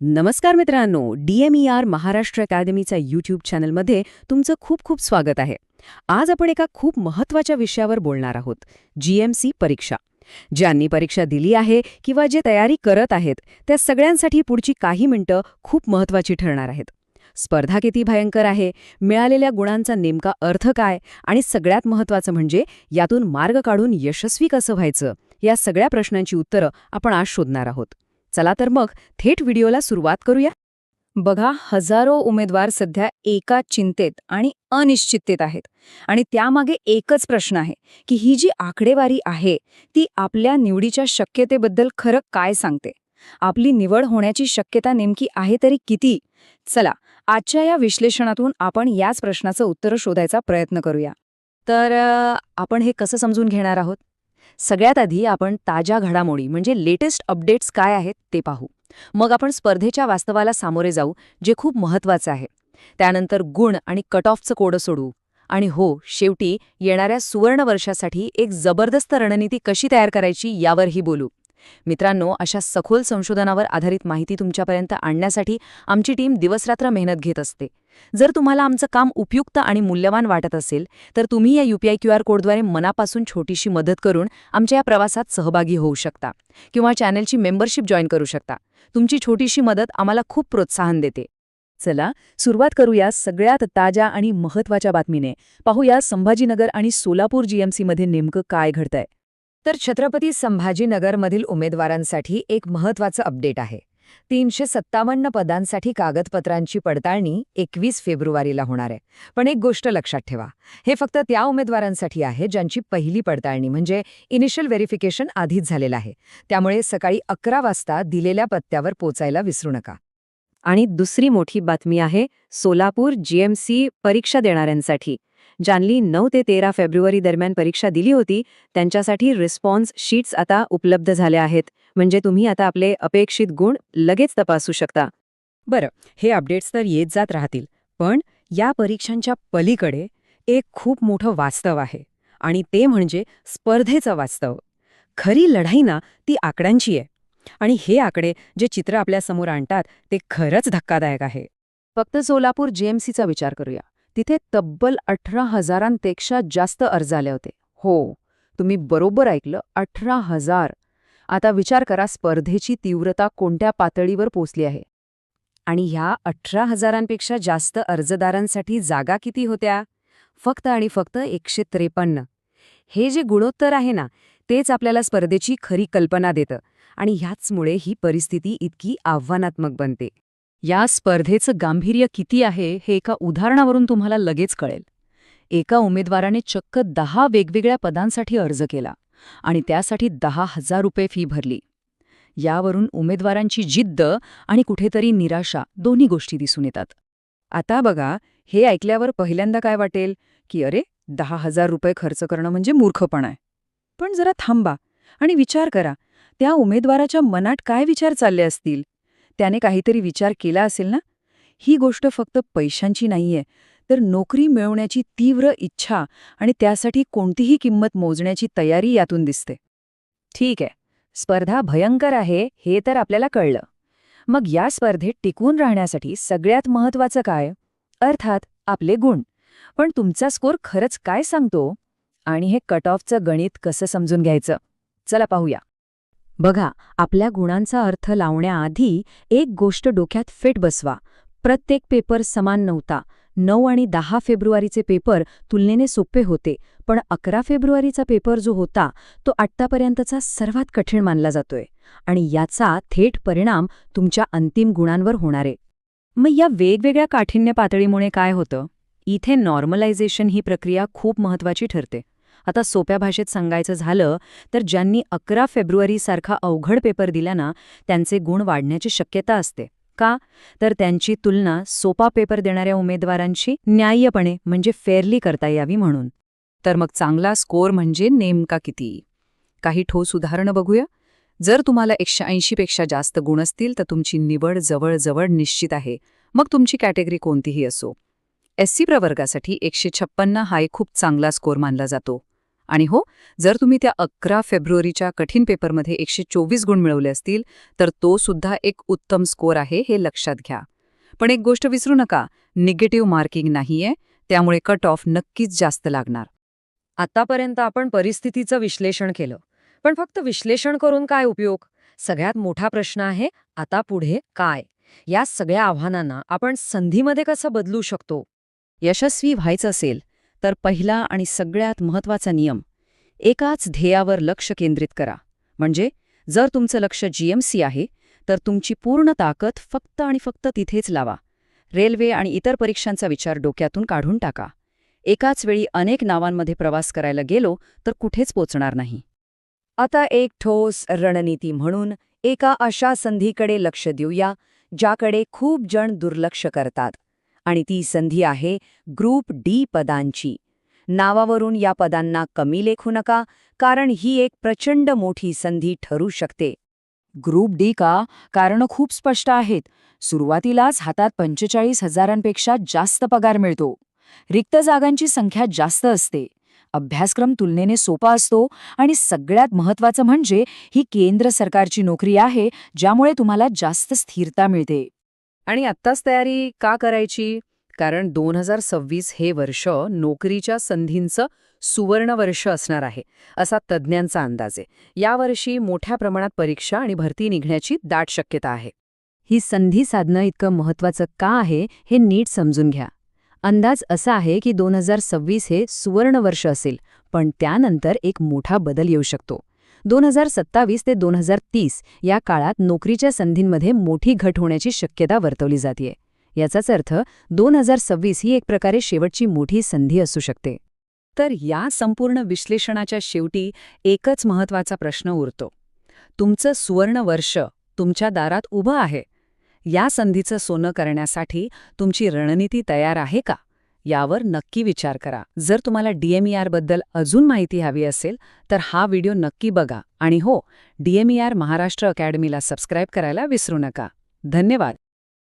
नमस्कार मित्रांनो, DMER महाराष्ट्र अकादमीचा यूट्यूब चॅनलमध्ये तुमचं खूप खूप स्वागत आहे. आज आपण एका खूप महत्त्वाच्या विषयावर बोलणार आहोत, GMC परीक्षा. ज्यांनी परीक्षा दिली आहे किंवा जे तयारी करत आहेत त्या सगळ्यांसाठी पुढची काही मिनिटं खूप महत्त्वाची ठरणार आहेत. स्पर्धा किती भयंकर आहे, मिळालेल्या गुणांचा नेमका अर्थ काय आणि सगळ्यात महत्त्वाचं म्हणजे यातून मार्ग काढून यशस्वी कसं व्हायचं, या सगळ्या प्रश्नांची उत्तरं आपण आज शोधणार आहोत. चला तर मग थेट व्हिडिओला सुरुवात करूया. बघा, हजारो उमेदवार सध्या एका चिंतेत आणि अनिश्चिततेत आहेत. आणि त्यामागे एकच प्रश्न आहे की ही जी आकडेवारी आहे ती आपल्या निवडीच्या शक्यतेबद्दल खरं काय सांगते. आपली निवड होण्याची शक्यता नेमकी आहे तरी किती. चला, आजच्या या विश्लेषणातून आपण याच प्रश्नाचं उत्तर शोधायचा प्रयत्न करूया. तर आपण हे कसं समजून घेणार आहोत? सगळ्यात आधी आपण ताज्या घडामोडी म्हणजे लेटेस्ट अपडेट्स काय आहेत ते पाहू. मग आपण स्पर्धेच्या वास्तवाला सामोरे जाऊ, जे खूप महत्त्वाचं आहे. त्यानंतर गुण आणि कट ऑफचं कोडं सोडू. आणि हो, शेवटी येणाऱ्या सुवर्ण वर्षासाठी एक जबरदस्त रणनीती कशी तयार करायची यावरही बोलू. मित्रांनो, अशा सखोल संशोधनावर आधारित माहिती तुमच्यापर्यंत आणण्यासाठी आमची टीम दिवसरात्र मेहनत घेत असते. जर तुम्हाला आमचं काम उपयुक्त आणि मूल्यवान वाटत असेल तर तुम्ही या UPI QR कोडद्वारे मनापासून छोटीशी मदत करून आमच्या या प्रवासात सहभागी होऊ शकता किंवा चॅनलची मेंबरशिप जॉईन करू शकता. तुमची छोटीशी मदत आम्हाला खूप प्रोत्साहन देते. चला, सुरुवात करूया सगळ्यात ताज्या आणि महत्त्वाच्या बातमीने. पाहूया संभाजीनगर आणि सोलापूर GMC मध्ये नेमकं काय घडतंय. तर छत्रपती संभाजीनगरमधील उमेदवारांसाठी एक महत्त्वाचं अपडेट आहे. 357 पदांसाठी कागदपत्रांची पडताळणी 21 फेब्रुवारीला होणार आहे. पण एक गोष्ट लक्षात ठेवा, हे फक्त त्या उमेदवारांसाठी आहे ज्यांची पहिली पडताळणी म्हणजे इनिशियल व्हेरिफिकेशन आधीच झालेलं आहे. त्यामुळे सकाळी 11 वाजता दिलेल्या पत्त्यावर पोचायला विसरू नका. आणि दुसरी मोठी बातमी आहे सोलापूर GMC परीक्षा देणाऱ्यांसाठी. ज्यांनी 9 ते 13 फेब्रुवारी दरम्यान परीक्षा दिली होती त्यांच्यासाठी रिस्पॉन्स शीट्स आता उपलब्ध झाल्या आहेत. म्हणजे तुम्ही आता आपले अपेक्षित गुण लगेच तपासू शकता. बरं, हे अपडेट्स तर येत जात राहतील, पण या परीक्षांच्या पलीकडे एक खूप मोठं वास्तव आहे आणि ते म्हणजे स्पर्धेचं वास्तव. खरी लढाई ना ती आकड्यांची आहे. आणि हे आकडे जे चित्र आपल्यासमोर आणतात ते खरंच धक्कादायक आहे. फक्त सोलापूर GMCचा विचार करूया. तिथे तब्बल 18,000पेक्षा जास्त अर्ज आले होते. हो, तुम्ही बरोबर ऐकलं, 18,000. आता विचार करा स्पर्धेची तीव्रता कोणत्या पातळीवर पोचली आहे. आणि ह्या 18,000पेक्षा जास्त अर्जदारांसाठी जागा किती होत्या? फक्त आणि फक्त 153. हे जे गुणोत्तर आहे ना, तेच आपल्याला स्पर्धेची खरी कल्पना देतं. आणि ह्याचमुळे ही परिस्थिती इतकी आव्हानात्मक बनते. या स्पर्धेचं गांभीर्य किती आहे हे एका उदाहरणावरून तुम्हाला लगेच कळेल. एका उमेदवाराने चक्क 10 वेगवेगळ्या पदांसाठी अर्ज केला आणि त्यासाठी 10,000 रुपये फी भरली. यावरून उमेदवारांची जिद्द आणि कुठेतरी निराशा दोन्ही गोष्टी दिसून येतात. आता बघा, हे ऐकल्यावर पहिल्यांदा काय वाटेल की अरे, 10,000 रुपये खर्च करणं म्हणजे मूर्खपणा आहे. पण जरा थांबा आणि विचार करा, त्या उमेदवाराच्या मनात काय विचार चालले असतील. त्याने काहीतरी विचार केला असेल ना. ही गोष्ट फक्त पैशांची नाहीये, तर नोकरी मिळवण्याची तीव्र इच्छा आणि त्यासाठी कोणतीही किंमत मोजण्याची तयारी यातून दिसते. ठीक आहे, स्पर्धा भयंकर आहे हे तर आपल्याला कळलं. मग या स्पर्धेत टिकून राहण्यासाठी सगळ्यात महत्त्वाचं काय? अर्थात आपले गुण. पण तुमचा स्कोर खरंच काय सांगतो? आणि हे कट ऑफचं गणित कसं समजून घ्यायचं? चला पाहूया. बघा, आपल्या गुणांचा अर्थ लावण्याआधी एक गोष्ट डोक्यात फिट बसवा. प्रत्येक पेपर समान नव्हता. 9 आणि 10 फेब्रुवारीचे पेपर तुलनेने सोपे होते, पण 11 फेब्रुवारीचा पेपर जो होता तो आत्तापर्यंतचा सर्वात कठीण मानला जातोय. आणि याचा थेट परिणाम तुमच्या अंतिम गुणांवर होणार आहे. मग या वेगवेगळ्या काठिण्य पातळीमुळे काय होतं? इथे नॉर्मलायझेशन ही प्रक्रिया खूप महत्त्वाची ठरते. आता सोप्या भाषेत सांगायचं झालं तर ज्यांनी 11 फेब्रुवारीसारखा अवघड पेपर दिला ना, त्यांचे गुण वाढण्याची शक्यता असते. का? तर त्यांची तुलना सोपा पेपर देणाऱ्या उमेदवारांशी न्याय्यपणे म्हणजे फेअरली करता यावी म्हणून. तर मग चांगला स्कोअर म्हणजे नेमका किती? काही ठोस उदाहरणं बघूया. जर तुम्हाला 180पेक्षा जास्त गुण असतील तर तुमची निवड जवळजवळ निश्चित आहे, मग तुमची कॅटेगरी कोणतीही असो. SC प्रवर्गासाठी 156 हा एक खूप चांगला स्कोअर मानला जातो. आणि हो, जर तुम्ही त्या 11 फेब्रुवारीच्या कठीण पेपरमध्ये 124 गुण मिळवले असतील तर तो सुद्धा एक उत्तम स्कोअर आहे हे लक्षात घ्या. पण एक गोष्ट विसरू नका, निगेटिव्ह मार्किंग नाहीये, त्यामुळे कट ऑफ नक्कीच जास्त लागणार. आतापर्यंत आपण परिस्थितीचं विश्लेषण केलं. पण फक्त विश्लेषण करून काय उपयोग? सगळ्यात मोठा प्रश्न आहे, आता पुढे काय? या सगळ्या आव्हानांना आपण संधीमध्ये कसं बदलू शकतो? यशस्वी व्हायचं असेल तर पहिला आणि सगळ्यात महत्त्वाचा नियम, एकाच ध्येयावर लक्ष केंद्रित करा. म्हणजे जर तुमचं लक्ष GMC आहे तर तुमची पूर्ण ताकद फक्त आणि फक्त तिथेच लावा. रेल्वे आणि इतर परीक्षांचा विचार डोक्यातून काढून टाका. एकाच वेळी अनेक नावांमध्ये प्रवास करायला गेलो तर कुठेच पोचणार नाही. आता एक ठोस रणनीती म्हणून एका अशा संधीकडे लक्ष देऊया ज्याकडे खूप जण दुर्लक्ष करतात. आणि ती संधी आहे ग्रुप D पदांची. नावावरून या पदांना कमी लेखू नका, कारण ही एक प्रचंड मोठी संधी ठरू शकते. ग्रुप D का? कारणं खूप स्पष्ट आहेत. सुरुवातीलाच हातात 45,000पेक्षा जास्त पगार मिळतो. रिक्त जागांची संख्या जास्त असते. अभ्यासक्रम तुलनेने सोपा असतो आणि सगळ्यात महत्त्वाचं म्हणजे ही केंद्र सरकारची नोकरी आहे, ज्यामुळे तुम्हाला जास्त स्थिरता मिळते. आणि आत्ताच तयारी का करायची? कारण 2026 हे वर्ष नोकरीच्या संधींचं सुवर्ण वर्ष असणार आहे, असा तज्ज्ञांचा अंदाज आहे. यावर्षी मोठ्या प्रमाणात परीक्षा आणि भरती निघण्याची दाट शक्यता आहे. ही संधी साधणं इतकं महत्त्वाचं का आहे हे नीट समजून घ्या. अंदाज असा आहे की 2026 हे सुवर्ण वर्ष असेल, पण त्यानंतर एक मोठा बदल येऊ शकतो. 2027 ते 2030 या काळात नोकरीच्या संधींमध्ये मोठी घट होण्याची शक्यता वर्तवली जाते. याचाच अर्थ 2026 ही एक प्रकारे शेवटची मोठी संधी असू शकते. तर या संपूर्ण विश्लेषणाच्या शेवटी एकच महत्त्वाचा प्रश्न उरतो. तुमचं सुवर्ण वर्ष तुमच्या दारात उभं आहे. या संधीचं सोनं करण्यासाठी तुमची रणनीती तयार आहे का? यावर नक्की विचार करा. जर तुम्हाला DMER बद्दल अजून माहिती हवी असेल तर हा व्हिडिओ नक्की बघा. आणि हो, DMER महाराष्ट्र अकॅडमीला सबस्क्राईब करायला विसरू नका. धन्यवाद.